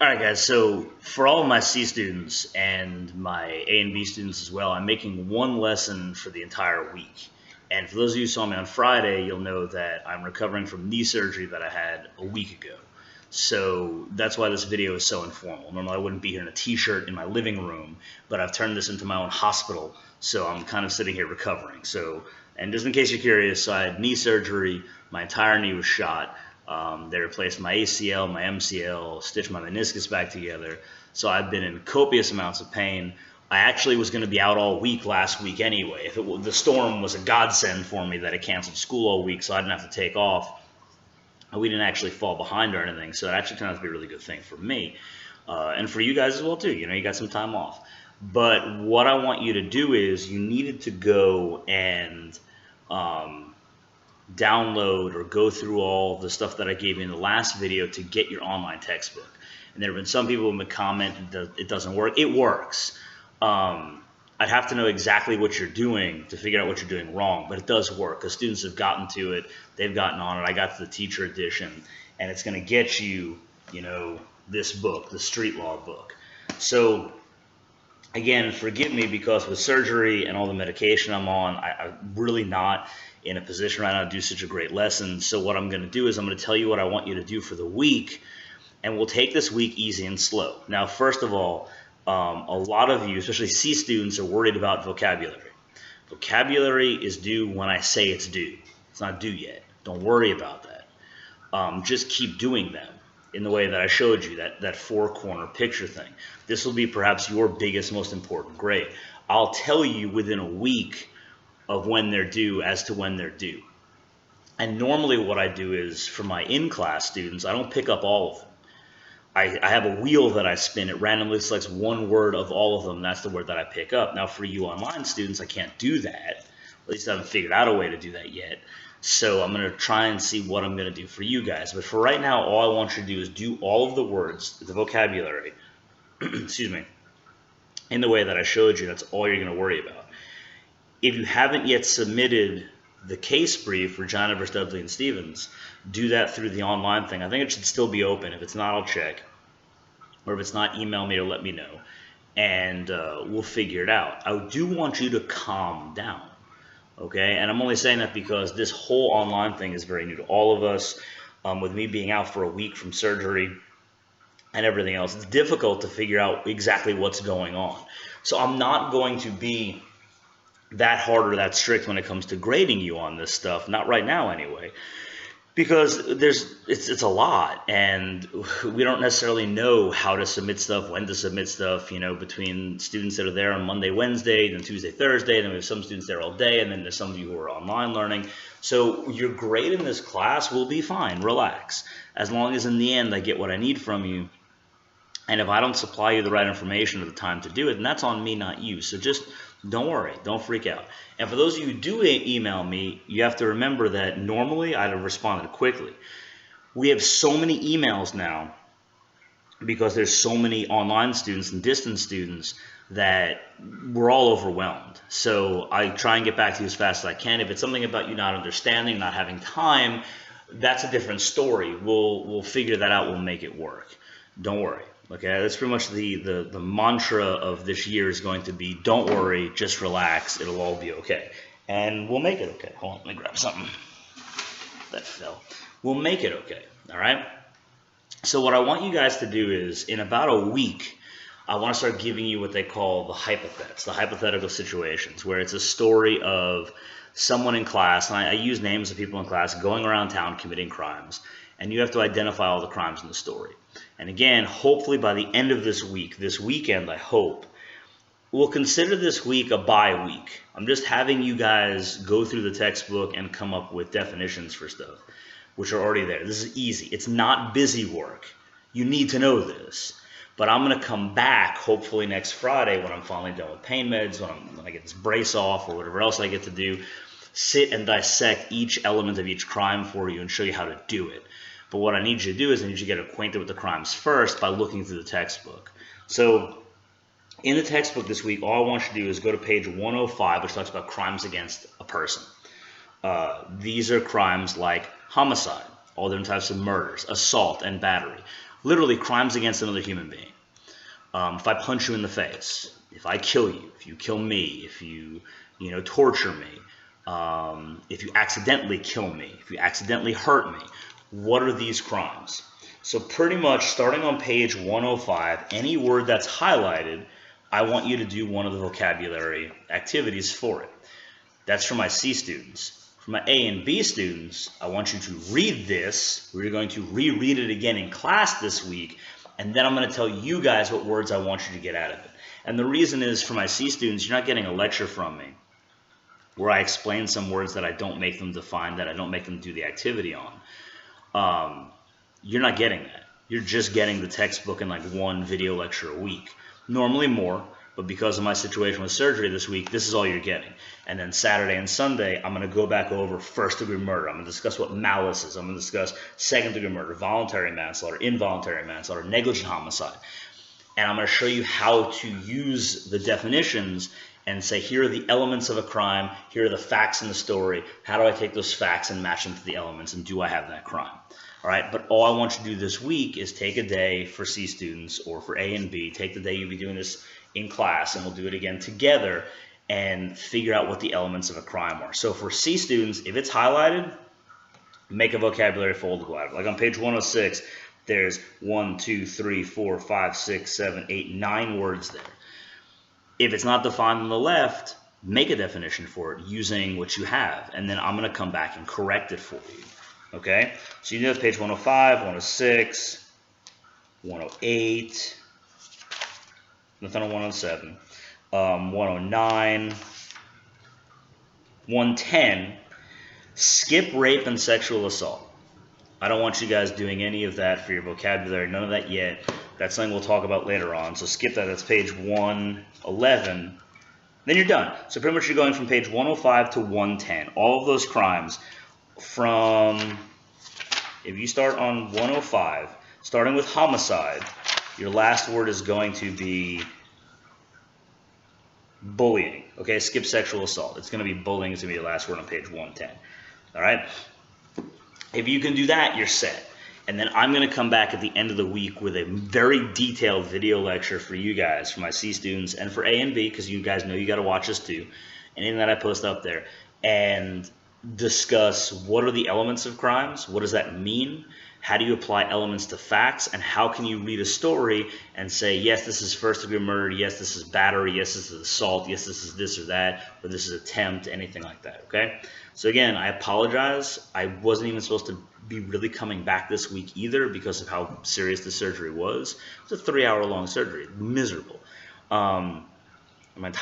All right, guys. So for all of my C students and my A and B students as well, I'm making one lesson for the entire week. And for those of you who saw me on Friday, you'll know that I'm recovering from knee surgery that I had a week ago. So that's why this video is so informal. Normally I wouldn't be here in a t-shirt in my living room, but I've turned this into my own hospital. So I'm kind of sitting here recovering. And just in case you're curious, so I had knee surgery. My entire knee was shot. They replaced my ACL, my MCL, stitched my meniscus back together. So I've been in copious amounts of pain. I actually was going to be out all week last week anyway. The storm was a godsend for me that it canceled school all week, so I didn't have to take off. We didn't actually fall behind or anything, so it actually turned out to be a really good thing for me. And for you guys as well too. You got some time off. But what I want you to do is you needed to go and download or go through all the stuff that I gave you in the last video to get your online textbook. And there have been some people who have commented that it doesn't work. It works. I'd have to know exactly what you're doing to figure out what you're doing wrong, but it does work because students have gotten to it. They've gotten on it. I got to the teacher edition, and it's going to get you, this book, the street law book. So again, forgive me because with surgery and all the medication I'm on, I'm really not in a position right now to do such a great lesson. So what I'm going to do is I'm going to tell you what I want you to do for the week, and we'll take this week easy and slow. Now, first of all, a lot of you, especially C students, are worried about vocabulary. Vocabulary is due when I say it's due. It's not due yet. Don't worry about that. Just keep doing them in the way that I showed you, that four-corner picture thing. This will be perhaps your biggest, most important grade. I'll tell you within a week of when they're due as to when they're due. And normally what I do is for my in-class students, I don't pick up all of them. I have a wheel that I spin. It randomly selects one word of all of them. That's the word that I pick up. Now, for you online students, I can't do that. At least I haven't figured out a way to do that yet. So I'm going to try and see what I'm going to do for you guys. But for right now, all I want you to do is do all of the words, the vocabulary, excuse me, in the way that I showed you. That's all you're going to worry about. If you haven't yet submitted the case brief for Regina versus Dudley and Stevens, do that through the online thing. I think it should still be open. If it's not, I'll check. Or if it's not, email me or let me know. And we'll figure it out. I do want you to calm down. Okay? And I'm only saying that because this whole online thing is very new to all of us. With me being out for a week from surgery and everything else, it's difficult to figure out exactly what's going on. So I'm not going to be that hard or that strict when it comes to grading you on this stuff, not right now anyway, because it's a lot, and we don't necessarily know how to submit stuff, when to submit stuff, between students that are there on Monday, Wednesday, then Tuesday, Thursday, then we have some students there all day, and then there's some of you who are online learning. So your grade in this class will be fine, relax, as long as in the end I get what I need from you. And if I don't supply you the right information at the time to do it, then that's on me, not you. So just don't worry. Don't freak out. And for those of you who do email me, you have to remember that normally I'd have responded quickly. We have so many emails now because there's so many online students and distance students that we're all overwhelmed. So I try and get back to you as fast as I can. If it's something about you not understanding, not having time, that's a different story. We'll figure that out. We'll make it work. Don't worry. Okay, that's pretty much the mantra of this year is going to be, don't worry, just relax, it'll all be okay. And we'll make it okay. Hold on, let me grab something. That fell. We'll make it okay, all right? So what I want you guys to do is, in about a week, I want to start giving you what they call the hypothets, the hypothetical situations, where it's a story of someone in class, and I use names of people in class, going around town committing crimes, and you have to identify all the crimes in the story. And again, hopefully by the end of this week, this weekend, I hope, we'll consider this week a bye week. I'm just having you guys go through the textbook and come up with definitions for stuff, which are already there. This is easy. It's not busy work. You need to know this. But I'm going to come back hopefully next Friday when I'm finally done with pain meds, when I get this brace off or whatever else I get to do, sit and dissect each element of each crime for you and show you how to do it. But what I need you to do is I need you to get acquainted with the crimes first by looking through the textbook. So in the textbook this week, all I want you to do is go to page 105, which talks about crimes against a person. These are crimes like homicide, all different types of murders, assault and battery, Literally crimes against another human being. If I punch you in the face, if I kill you, if you kill me, if you torture me, if you accidentally kill me, if you accidentally hurt me, what are these crimes? So pretty much starting on page 105, any word that's highlighted, I want you to do one of the vocabulary activities for it. That's for my C students. For my A and B students, I want you to read this. We're going to reread it again in class this week, and then I'm going to tell you guys what words I want you to get out of it. And the reason is, for my C students, you're not getting a lecture from me where I explain some words that I don't make them define, that I don't make them do the activity on. You're not getting that. You're just getting the textbook in like one video lecture a week. Normally more, but because of my situation with surgery this week, this is all you're getting. And then Saturday and Sunday, I'm going to go back over first-degree murder. I'm going to discuss what malice is. I'm going to discuss second-degree murder, voluntary manslaughter, involuntary manslaughter, negligent homicide. And I'm going to show you how to use the definitions and say, here are the elements of a crime, here are the facts in the story, how do I take those facts and match them to the elements, and do I have that crime? All right, but all I want you to do this week is take a day for C students or for A and B, take the day you'll be doing this in class, and we'll do it again together and figure out what the elements of a crime are. So for C students, if it's highlighted, make a vocabulary folder go out of it. Like on page 106, there's 1, 2, 3, 4, 5, 6, 7, 8, 9 words there. If it's not defined on the left, make a definition for it using what you have, and then I'm going to come back and correct it for you. Okay, so you know it's page 105, 106, 108, nothing on 107, 109, 110, skip rape and sexual assault. I don't want you guys doing any of that for your vocabulary, none of that yet. That's something we'll talk about later on, so skip that. That's page 111. Then you're done. So pretty much you're going from page 105 to 110. All of those crimes from, if you start on 105, starting with homicide, your last word is going to be bullying. Okay, skip sexual assault. It's going to be bullying. It's going to be your last word on page 110. All right? If you can do that, you're set. And then I'm going to come back at the end of the week with a very detailed video lecture for you guys, for my C students, and for A and B, because you guys know you got to watch this too. Anything that I post up there. And discuss what are the elements of crimes, what does that mean, how do you apply elements to facts, and how can you read a story and say, yes, this is first-degree murder, yes, this is battery, yes, this is assault, yes, this is this or that, or this is attempt, anything like that, okay? So again, I apologize. I wasn't even supposed to be really coming back this week either because of how serious the surgery was. It was a 3-hour-long surgery. Miserable. My entire